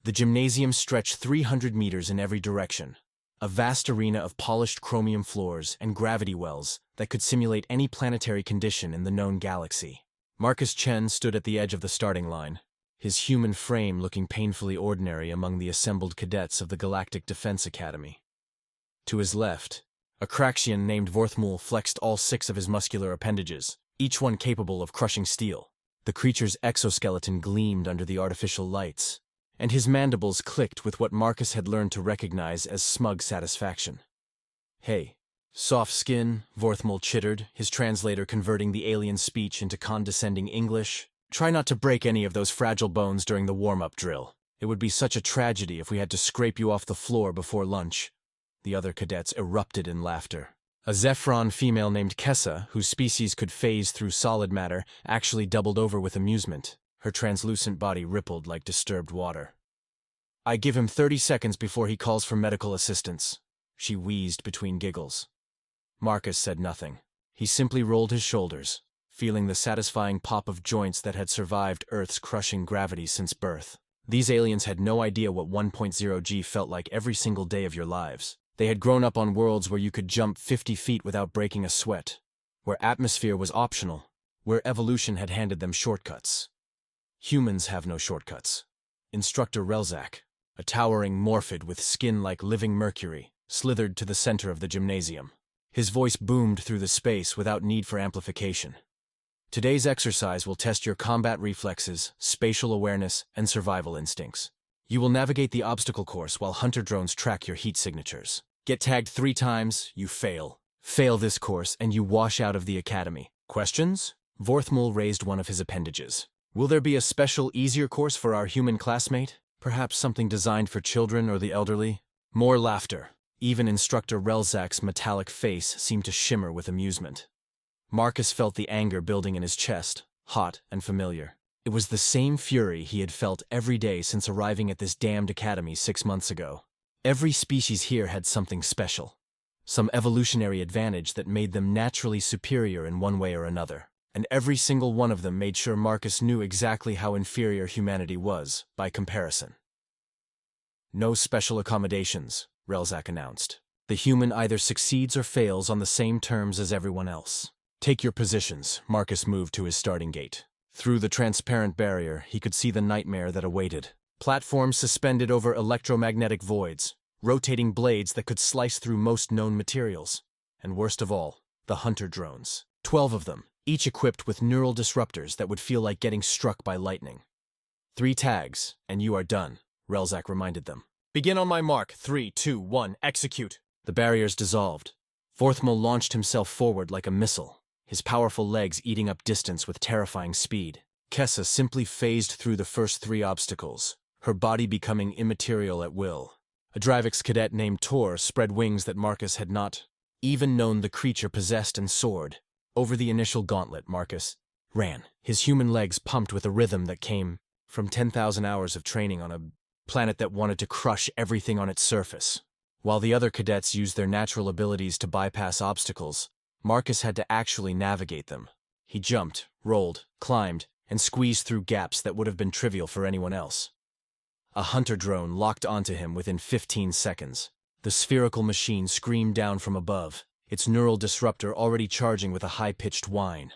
The gymnasium stretched 300 meters in every direction, a vast arena of polished chromium floors and gravity wells that could simulate any planetary condition in the known galaxy. Marcus Chen stood at the edge of the starting line, his human frame looking painfully ordinary among the assembled cadets of the Galactic Defense Academy. To his left, a Kraxxian named Vorthmul flexed all 6 of his muscular appendages, each one capable of crushing steel. The creature's exoskeleton gleamed under the artificial lights, and his mandibles clicked with what Marcus had learned to recognize as smug satisfaction. "Hey, soft skin," Vorthmul chittered, his translator converting the alien speech into condescending English. "Try not to break any of those fragile bones during the warm-up drill. It would be such a tragedy if we had to scrape you off the floor before lunch." The other cadets erupted in laughter. A Zephron female named Kessa, whose species could phase through solid matter, actually doubled over with amusement. Her translucent body rippled like disturbed water. "I give him 30 seconds before he calls for medical assistance," she wheezed between giggles. Marcus said nothing. He simply rolled his shoulders, feeling the satisfying pop of joints that had survived Earth's crushing gravity since birth. These aliens had no idea what 1.0 G felt like every single day of your lives. They had grown up on worlds where you could jump 50 feet without breaking a sweat, where atmosphere was optional, where evolution had handed them shortcuts. Humans have no shortcuts. Instructor Relzak, a towering morphid with skin like living mercury, slithered to the center of the gymnasium. His voice boomed through the space without need for amplification. "Today's exercise will test your combat reflexes, spatial awareness, and survival instincts. You will navigate the obstacle course while hunter drones track your heat signatures. Get tagged 3 times, you fail. Fail this course, and you wash out of the academy. Questions?" Vorthmul raised one of his appendages. "Will there be a special, easier course for our human classmate? Perhaps something designed for children or the elderly?" More laughter. Even Instructor Relzak's metallic face seemed to shimmer with amusement. Marcus felt the anger building in his chest, hot and familiar. It was the same fury he had felt every day since arriving at this damned academy 6 months ago. Every species here had something special, some evolutionary advantage that made them naturally superior in one way or another. And every single one of them made sure Marcus knew exactly how inferior humanity was, by comparison. "No special accommodations," Relzak announced. "The human either succeeds or fails on the same terms as everyone else. Take your positions." Marcus moved to his starting gate. Through the transparent barrier, he could see the nightmare that awaited. Platforms suspended over electromagnetic voids, rotating blades that could slice through most known materials. And worst of all, the hunter drones. 12 of them, each equipped with neural disruptors that would feel like getting struck by lightning. 3 tags, and you are done, Relzak reminded them. "Begin on my mark. 3, 2, 1, execute." The barriers dissolved. Vorthmul launched himself forward like a missile, his powerful legs eating up distance with terrifying speed. Kessa simply phased through the first 3 obstacles, her body becoming immaterial at will. A Dravix cadet named Tor spread wings that Marcus had not even known the creature possessed and soared. Over the initial gauntlet, Marcus ran, his human legs pumped with a rhythm that came from 10,000 hours of training on a planet that wanted to crush everything on its surface. While the other cadets used their natural abilities to bypass obstacles, Marcus had to actually navigate them. He jumped, rolled, climbed, and squeezed through gaps that would have been trivial for anyone else. A hunter drone locked onto him within 15 seconds. The spherical machine screamed down from above, its neural disruptor already charging with a high-pitched whine.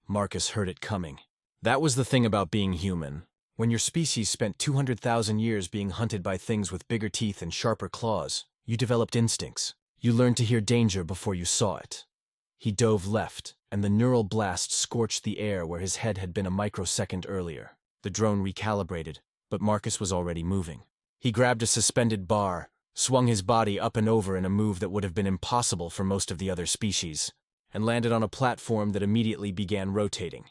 Marcus heard it coming. That was the thing about being human. When your species spent 200,000 years being hunted by things with bigger teeth and sharper claws, you developed instincts. You learned to hear danger before you saw it. He dove left, and the neural blast scorched the air where his head had been a microsecond earlier. The drone recalibrated, but Marcus was already moving. He grabbed a suspended bar, swung his body up and over in a move that would have been impossible for most of the other species, and landed on a platform that immediately began rotating.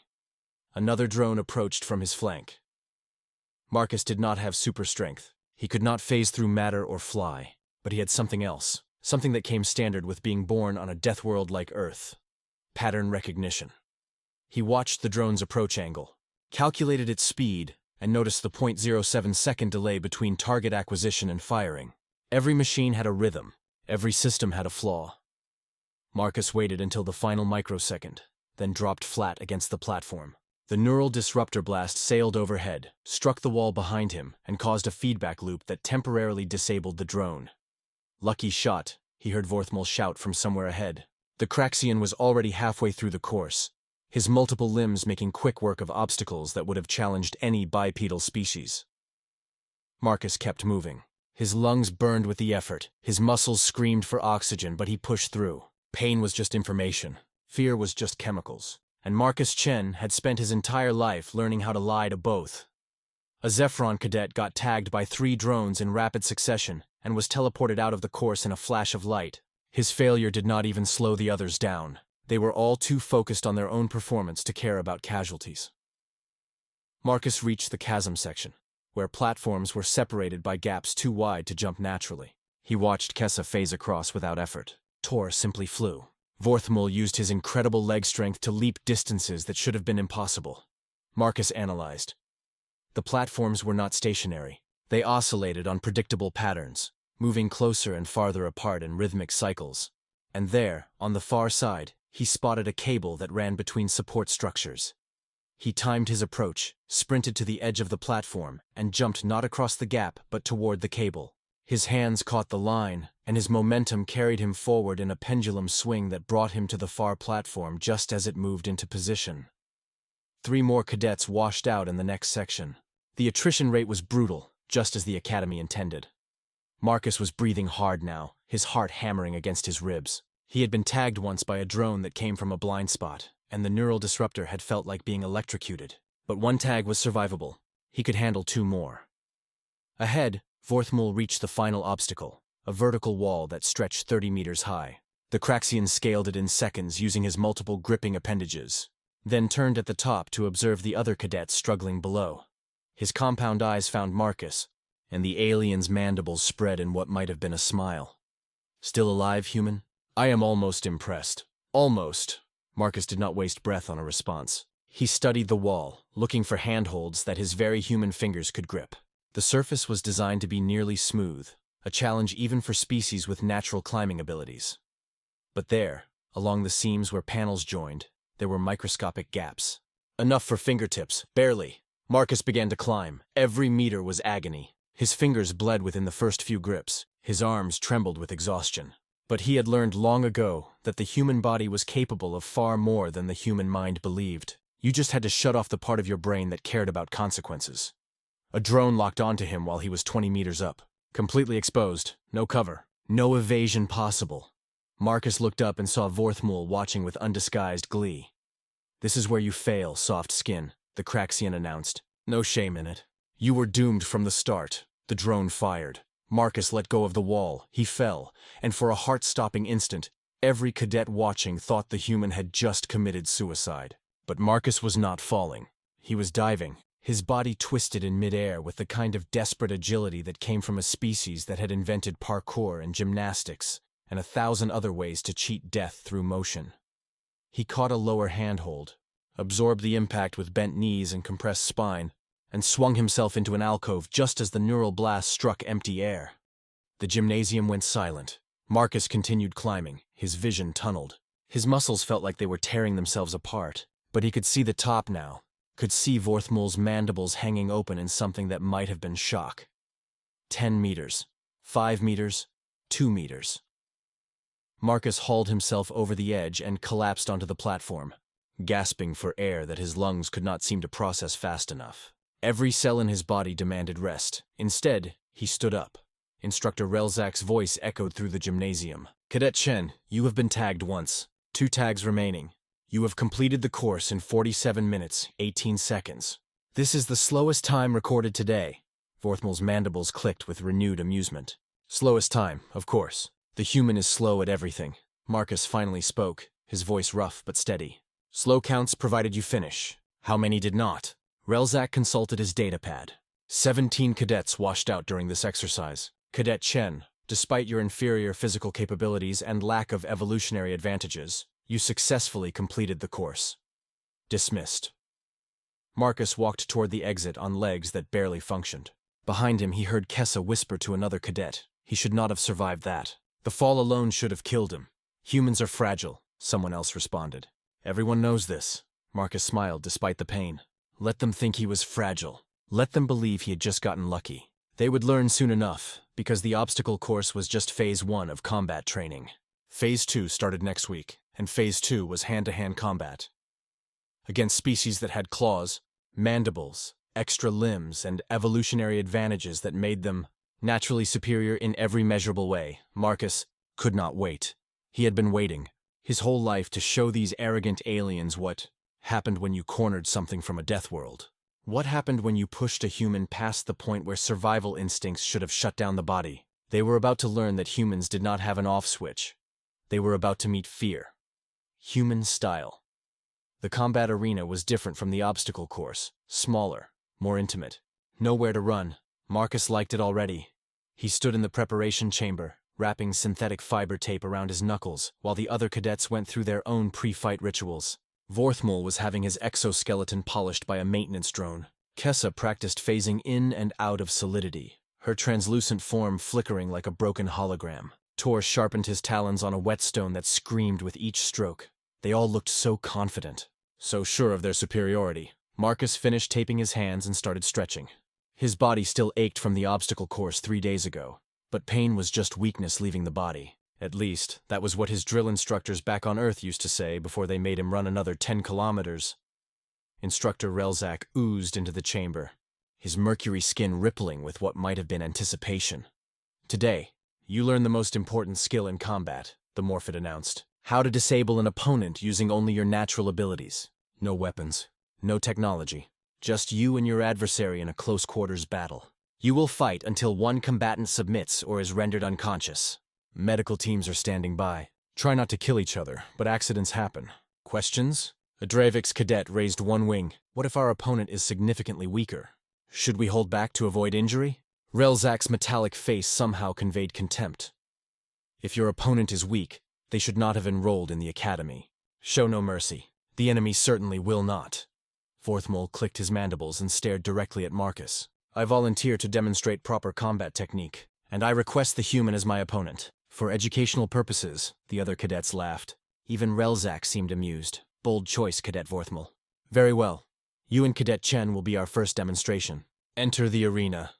Another drone approached from his flank. Marcus did not have super strength. He could not phase through matter or fly, but he had something else, something that came standard with being born on a death world like Earth. Pattern recognition. He watched the drone's approach angle, calculated its speed, and noticed the 0.07-second delay between target acquisition and firing. Every machine had a rhythm. Every system had a flaw. Marcus waited until the final microsecond, then dropped flat against the platform. The neural disruptor blast sailed overhead, struck the wall behind him, and caused a feedback loop that temporarily disabled the drone. "Lucky shot," he heard Vorthmul shout from somewhere ahead. The Kraxian was already halfway through the course, his multiple limbs making quick work of obstacles that would have challenged any bipedal species. Marcus kept moving. His lungs burned with the effort, his muscles screamed for oxygen, but he pushed through. Pain was just information. Fear was just chemicals. And Marcus Chen had spent his entire life learning how to lie to both. A Zephron cadet got tagged by 3 drones in rapid succession and was teleported out of the course in a flash of light. His failure did not even slow the others down. They were all too focused on their own performance to care about casualties. Marcus reached the chasm section, where platforms were separated by gaps too wide to jump naturally. He watched Kessa phase across without effort. Tor simply flew. Vorthmul used his incredible leg strength to leap distances that should have been impossible. Marcus analyzed. The platforms were not stationary. They oscillated on predictable patterns, moving closer and farther apart in rhythmic cycles. And there, on the far side, he spotted a cable that ran between support structures. He timed his approach, sprinted to the edge of the platform, and jumped not across the gap but toward the cable. His hands caught the line, and his momentum carried him forward in a pendulum swing that brought him to the far platform just as it moved into position. 3 more cadets washed out in the next section. The attrition rate was brutal, just as the Academy intended. Marcus was breathing hard now, his heart hammering against his ribs. He had been tagged once by a drone that came from a blind spot, and the neural disruptor had felt like being electrocuted. But 1 tag was survivable. He could handle 2 more. Ahead, Vorthmul reached the final obstacle, a vertical wall that stretched 30 meters high. The Kraxian scaled it in seconds using his multiple gripping appendages, then turned at the top to observe the other cadets struggling below. His compound eyes found Marcus, and the alien's mandibles spread in what might have been a smile. "Still alive, human? I am almost impressed." "Almost." Marcus did not waste breath on a response. He studied the wall, looking for handholds that his very human fingers could grip. The surface was designed to be nearly smooth, a challenge even for species with natural climbing abilities. But there, along the seams where panels joined, there were microscopic gaps. Enough for fingertips, barely. Marcus began to climb. Every meter was agony. His fingers bled within the first few grips. His arms trembled with exhaustion. But he had learned long ago that the human body was capable of far more than the human mind believed. You just had to shut off the part of your brain that cared about consequences. A drone locked onto him while he was 20 meters up. Completely exposed, no cover, no evasion possible. Marcus looked up and saw Vorthmul watching with undisguised glee. "This is where you fail, soft skin," the Kraxian announced. "No shame in it. You were doomed from the start." The drone fired. Marcus let go of the wall. He fell, and for a heart-stopping instant, every cadet watching thought the human had just committed suicide. But Marcus was not falling. He was diving. His body twisted in midair with the kind of desperate agility that came from a species that had invented parkour and gymnastics and 1,000 other ways to cheat death through motion. He caught a lower handhold, absorbed the impact with bent knees and compressed spine, and swung himself into an alcove just as the neural blast struck empty air. The gymnasium went silent. Marcus continued climbing, his vision tunneled. His muscles felt like they were tearing themselves apart, but he could see the top now. Could see Vorthmul's mandibles hanging open in something that might have been shock. 10 meters, 5 meters, 2 meters. Marcus hauled himself over the edge and collapsed onto the platform, gasping for air that his lungs could not seem to process fast enough. Every cell in his body demanded rest. Instead, he stood up. Instructor Relzak's voice echoed through the gymnasium. "Cadet Chen, you have been tagged once. 2 tags remaining. You have completed the course in 47 minutes, 18 seconds. This is the slowest time recorded today." Vorthmul's mandibles clicked with renewed amusement. "Slowest time, of course. The human is slow at everything." Marcus finally spoke, his voice rough but steady. "Slow counts provided you finish. How many did not?" Relzak consulted his datapad. 17 cadets washed out during this exercise. Cadet Chen, despite your inferior physical capabilities and lack of evolutionary advantages, you successfully completed the course. Dismissed. Marcus walked toward the exit on legs that barely functioned. Behind him, he heard Kessa whisper to another cadet. He should not have survived that. The fall alone should have killed him. "Humans are fragile," someone else responded. "Everyone knows this." Marcus smiled despite the pain. Let them think he was fragile. Let them believe he had just gotten lucky. They would learn soon enough, because the obstacle course was just Phase 1 of combat training. Phase 2 started next week, and Phase 2 was hand-to-hand combat. Against species that had claws, mandibles, extra limbs, and evolutionary advantages that made them naturally superior in every measurable way, Marcus could not wait. He had been waiting his whole life to show these arrogant aliens what happened when you cornered something from a death world. What happened when you pushed a human past the point where survival instincts should have shut down the body? They were about to learn that humans did not have an off switch. They were about to meet fear. Human style. The combat arena was different from the obstacle course, smaller, more intimate. Nowhere to run. Marcus liked it already. He stood in the preparation chamber, wrapping synthetic fiber tape around his knuckles, while the other cadets went through their own pre-fight rituals. Vorthmul was having his exoskeleton polished by a maintenance drone. Kessa practiced phasing in and out of solidity, her translucent form flickering like a broken hologram. Tor sharpened his talons on a whetstone that screamed with each stroke. They all looked so confident, so sure of their superiority. Marcus finished taping his hands and started stretching. His body still ached from the obstacle course 3 days ago, but pain was just weakness leaving the body. At least, that was what his drill instructors back on Earth used to say before they made him run another 10 kilometers. Instructor Relzak oozed into the chamber, his mercury skin rippling with what might have been anticipation. "Today, you learn the most important skill in combat," the Morphid announced. "How to disable an opponent using only your natural abilities. No weapons, no technology. Just you and your adversary in a close-quarters battle. You will fight until one combatant submits or is rendered unconscious. Medical teams are standing by. Try not to kill each other, but accidents happen. Questions?" A Dravix cadet raised one wing. "What if our opponent is significantly weaker? Should we hold back to avoid injury?" Relzak's metallic face somehow conveyed contempt. "If your opponent is weak, they should not have enrolled in the academy. Show no mercy. The enemy certainly will not." Vorthmul clicked his mandibles and stared directly at Marcus. "I volunteer to demonstrate proper combat technique, and I request the human as my opponent." "For educational purposes," the other cadets laughed. Even Relzak seemed amused. "Bold choice, Cadet Vorthmul." "Very well. You and Cadet Chen will be our first demonstration. Enter the arena."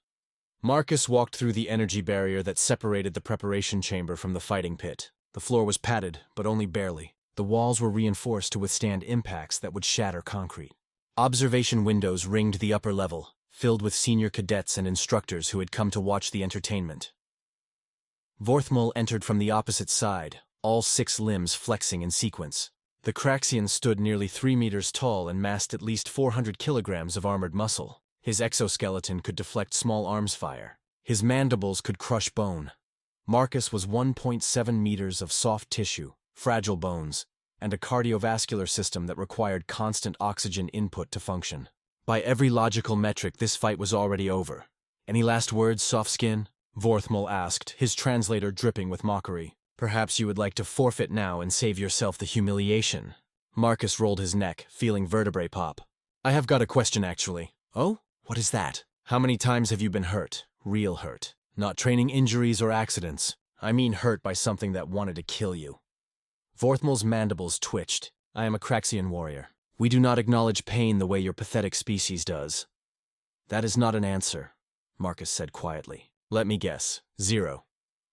Marcus walked through the energy barrier that separated the preparation chamber from the fighting pit. The floor was padded, but only barely. The walls were reinforced to withstand impacts that would shatter concrete. Observation windows ringed the upper level, filled with senior cadets and instructors who had come to watch the entertainment. Vorthmul entered from the opposite side, all 6 limbs flexing in sequence. The Kraxxian stood nearly 3 meters tall and massed at least 400 kilograms of armored muscle. His exoskeleton could deflect small arms fire. His mandibles could crush bone. Marcus was 1.7 meters of soft tissue, fragile bones, and a cardiovascular system that required constant oxygen input to function. By every logical metric, this fight was already over. "Any last words, soft skin?" Vorthmul asked, his translator dripping with mockery. "Perhaps you would like to forfeit now and save yourself the humiliation." Marcus rolled his neck, feeling vertebrae pop. "I have got a question, actually." "Oh? What is that?" "How many times have you been hurt? Real hurt. Not training injuries or accidents. I mean hurt by something that wanted to kill you." Vorthmul's mandibles twitched. "I am a Kraxian warrior. We do not acknowledge pain the way your pathetic species does." "That is not an answer," Marcus said quietly. "Let me guess. 0.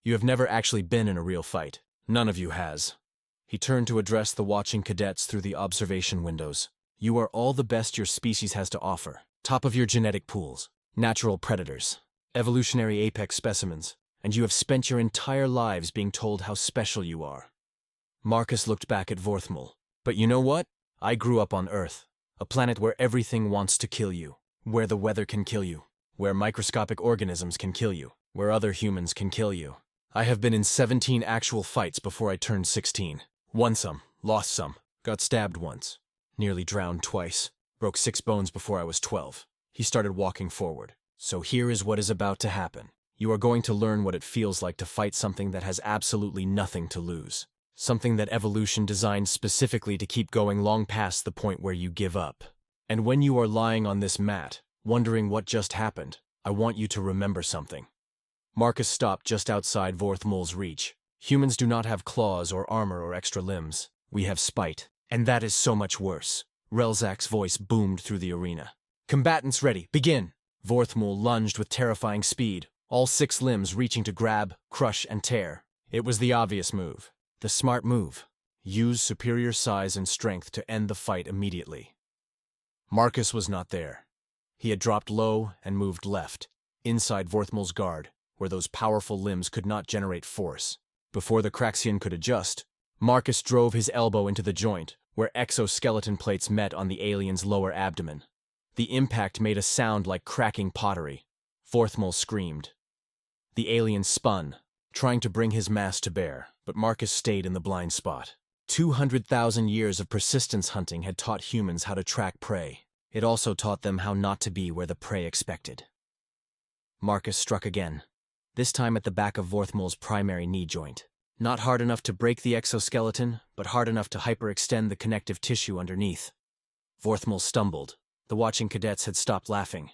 You have never actually been in a real fight. None of you has." He turned to address the watching cadets through the observation windows. "You are all the best your species has to offer. Top of your genetic pools. Natural predators. Evolutionary apex specimens. And you have spent your entire lives being told how special you are." Marcus looked back at Vorthmul. "But you know what? I grew up on Earth, a planet where everything wants to kill you, where the weather can kill you, where microscopic organisms can kill you, where other humans can kill you. I have been in 17 actual fights before I turned 16. Won some, lost some, got stabbed once, nearly drowned twice, broke 6 bones before I was 12. He started walking forward. "So here is what is about to happen. You are going to learn what it feels like to fight something that has absolutely nothing to lose. Something that evolution designed specifically to keep going long past the point where you give up. And when you are lying on this mat, wondering what just happened, I want you to remember something." Marcus stopped just outside Vorthmul's reach. "Humans do not have claws or armor or extra limbs. We have spite. And that is so much worse." Relzak's voice boomed through the arena. Combatants ready, begin! Vorthmul lunged with terrifying speed, all 6 limbs reaching to grab, crush, and tear. It was the obvious move. The smart move. Use superior size and strength to end the fight immediately. Marcus was not there. He had dropped low and moved left, inside Vorthmul's guard, where those powerful limbs could not generate force. Before the Kraxian could adjust, Marcus drove his elbow into the joint, where exoskeleton plates met on the alien's lower abdomen. The impact made a sound like cracking pottery. Vorthmul screamed. The alien spun, trying to bring his mass to bear, but Marcus stayed in the blind spot. 200,000 years of persistence hunting had taught humans how to track prey. It also taught them how not to be where the prey expected. Marcus struck again, this time at the back of Vorthmul's primary knee joint. Not hard enough to break the exoskeleton, but hard enough to hyperextend the connective tissue underneath. Vorthmul stumbled. The watching cadets had stopped laughing.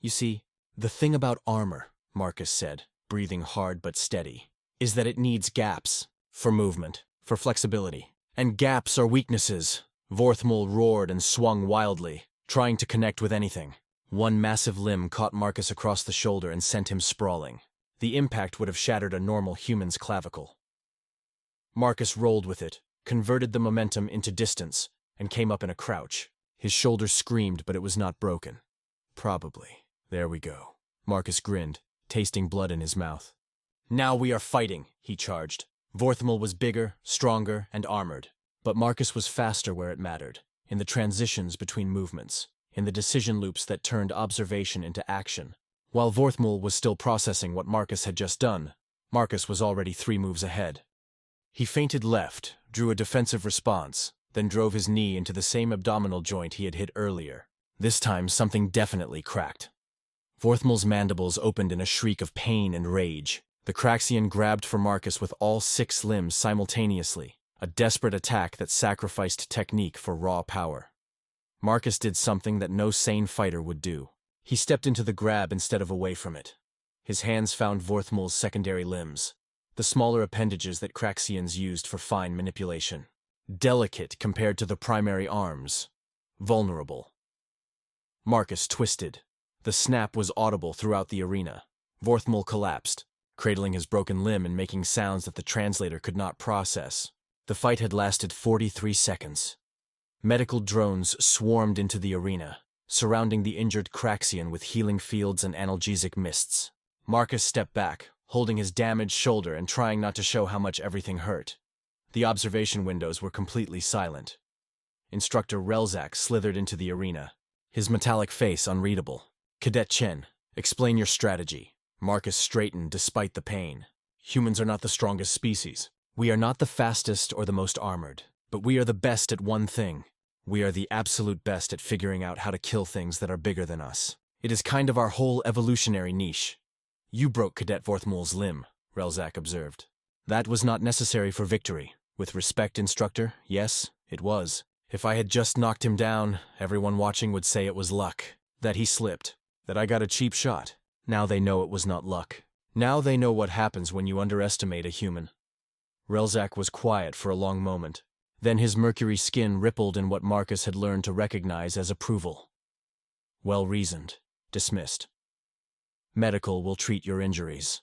You see, the thing about armor, Marcus said, breathing hard but steady, is that it needs gaps for movement, for flexibility. And gaps are weaknesses. Vorthmul roared and swung wildly, trying to connect with anything. One massive limb caught Marcus across the shoulder and sent him sprawling. The impact would have shattered a normal human's clavicle. Marcus rolled with it, converted the momentum into distance, and came up in a crouch. His shoulder screamed, but it was not broken. Probably. There we go. Marcus grinned, tasting blood in his mouth. Now we are fighting, he charged. Vorthmul was bigger, stronger, and armored. But Marcus was faster where it mattered, in the transitions between movements, in the decision loops that turned observation into action. While Vorthmul was still processing what Marcus had just done, Marcus was already 3 moves ahead. He feinted left, drew a defensive response, then drove his knee into the same abdominal joint he had hit earlier. This time, something definitely cracked. Vorthmul's mandibles opened in a shriek of pain and rage. The Kraxian grabbed for Marcus with all 6 limbs simultaneously, a desperate attack that sacrificed technique for raw power. Marcus did something that no sane fighter would do. He stepped into the grab instead of away from it. His hands found Vorthmul's secondary limbs, the smaller appendages that Kraxians used for fine manipulation. Delicate compared to the primary arms. Vulnerable. Marcus twisted. The snap was audible throughout the arena. Vorthmul collapsed, cradling his broken limb and making sounds that the translator could not process. The fight had lasted 43 seconds. Medical drones swarmed into the arena, surrounding the injured Kraxian with healing fields and analgesic mists. Marcus stepped back, holding his damaged shoulder and trying not to show how much everything hurt. The observation windows were completely silent. Instructor Relzak slithered into the arena, his metallic face unreadable. Cadet Chen, explain your strategy. Marcus straightened despite the pain. Humans are not the strongest species. We are not the fastest or the most armored, but we are the best at one thing. We are the absolute best at figuring out how to kill things that are bigger than us. It is kind of our whole evolutionary niche. You broke Cadet Vorthmul's limb, Relzak observed. That was not necessary for victory. With respect, instructor, yes, it was. If I had just knocked him down, everyone watching would say it was luck. That he slipped. That I got a cheap shot. Now they know it was not luck. Now they know what happens when you underestimate a human. Relzak was quiet for a long moment. Then his mercury skin rippled in what Marcus had learned to recognize as approval. Well reasoned. Dismissed. Medical will treat your injuries.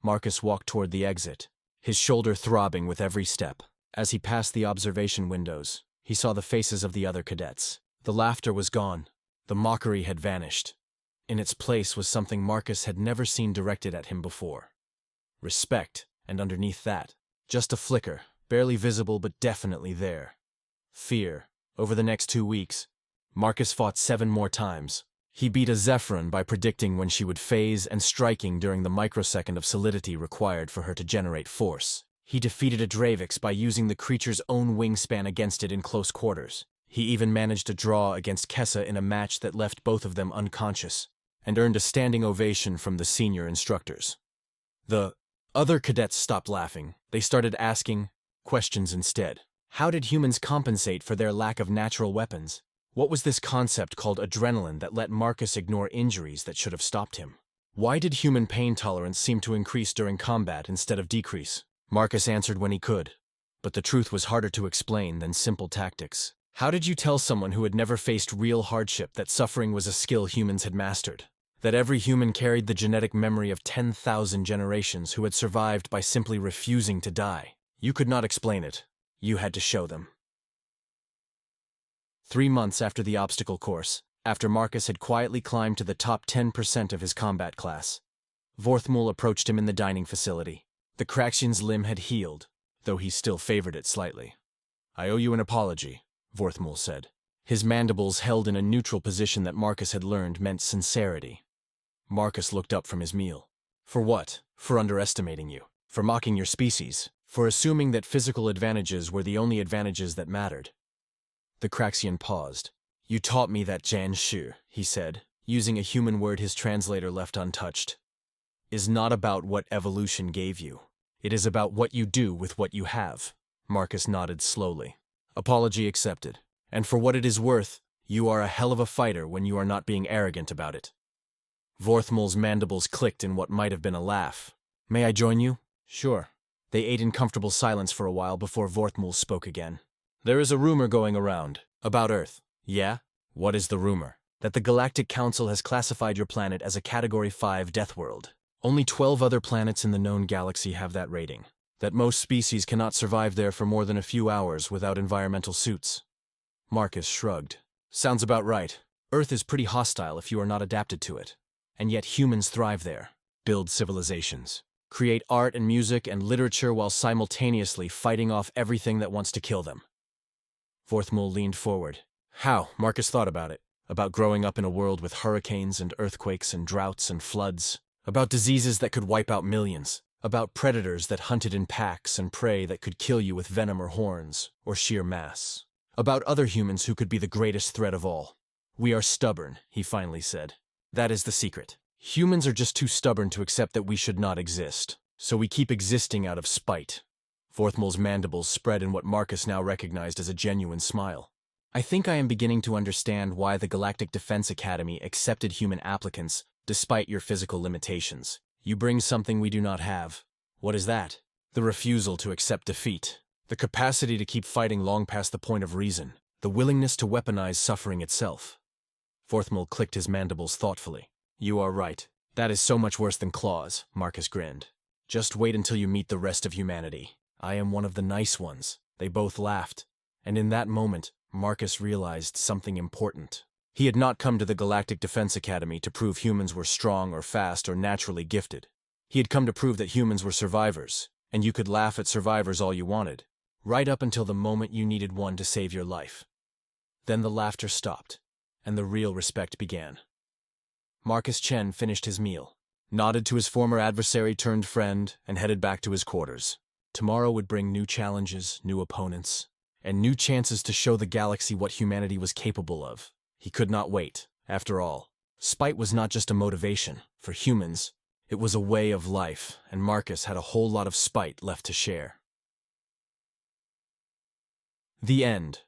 Marcus walked toward the exit, his shoulder throbbing with every step. As he passed the observation windows, he saw the faces of the other cadets. The laughter was gone. The mockery had vanished. In its place was something Marcus had never seen directed at him before. Respect, and underneath that, just a flicker, barely visible but definitely there. Fear. Over the next 2 weeks, Marcus fought 7 more times. He beat a Zephron by predicting when she would phase and striking during the microsecond of solidity required for her to generate force. He defeated a Dravix by using the creature's own wingspan against it in close quarters. He even managed to draw against Kessa in a match that left both of them unconscious, and earned a standing ovation from the senior instructors. The other cadets stopped laughing. They started asking questions instead. How did humans compensate for their lack of natural weapons? What was this concept called adrenaline that let Marcus ignore injuries that should have stopped him? Why did human pain tolerance seem to increase during combat instead of decrease? Marcus answered when he could, but the truth was harder to explain than simple tactics. How did you tell someone who had never faced real hardship that suffering was a skill humans had mastered? That every human carried the genetic memory of 10,000 generations who had survived by simply refusing to die? You could not explain it. You had to show them. 3 months after the obstacle course, after Marcus had quietly climbed to the top 10% of his combat class, Vorthmul approached him in the dining facility. The Kraxxian's limb had healed, though he still favored it slightly. "I owe you an apology," Vorthmul said. His mandibles held in a neutral position that Marcus had learned meant sincerity. Marcus looked up from his meal. "For what? For underestimating you. For mocking your species. For assuming that physical advantages were the only advantages that mattered." The Kraxxian paused. "You taught me that Jan Shu," he said, using a human word his translator left untouched, "is not about what evolution gave you. It is about what you do with what you have." Marcus nodded slowly. "Apology accepted. And for what it is worth, you are a hell of a fighter when you are not being arrogant about it." Vorthmul's mandibles clicked in what might have been a laugh. "May I join you?" "Sure." They ate in comfortable silence for a while before Vorthmul spoke again. "There is a rumor going around. About Earth." "Yeah? What is the rumor?" "That the Galactic Council has classified your planet as a Category 5 death world. Only 12 other planets in the known galaxy have that rating. That most species cannot survive there for more than a few hours without environmental suits." Marcus shrugged. "Sounds about right. Earth is pretty hostile if you are not adapted to it. And yet humans thrive there, build civilizations, create art and music and literature while simultaneously fighting off everything that wants to kill them." Vorthmul leaned forward. "How?" Marcus thought about it. About growing up in a world with hurricanes and earthquakes and droughts and floods. About diseases that could wipe out millions. About predators that hunted in packs and prey that could kill you with venom or horns, or sheer mass. About other humans who could be the greatest threat of all. "We are stubborn," he finally said. "That is the secret. Humans are just too stubborn to accept that we should not exist. So we keep existing out of spite." Vorthmul's mandibles spread in what Marcus now recognized as a genuine smile. "I think I am beginning to understand why the Galactic Defense Academy accepted human applicants despite your physical limitations. You bring something we do not have." "What is that?" "The refusal to accept defeat. The capacity to keep fighting long past the point of reason. The willingness to weaponize suffering itself." Vorthmul clicked his mandibles thoughtfully. "You are right. That is so much worse than claws," Marcus grinned. "Just wait until you meet the rest of humanity. I am one of the nice ones." They both laughed, and in that moment, Marcus realized something important. He had not come to the Galactic Defense Academy to prove humans were strong or fast or naturally gifted. He had come to prove that humans were survivors, and you could laugh at survivors all you wanted, right up until the moment you needed one to save your life. Then the laughter stopped, and the real respect began. Marcus Chen finished his meal, nodded to his former adversary-turned-friend, and headed back to his quarters. Tomorrow would bring new challenges, new opponents, and new chances to show the galaxy what humanity was capable of. He could not wait. After all, spite was not just a motivation. For humans, it was a way of life, and Marcus had a whole lot of spite left to share. The end.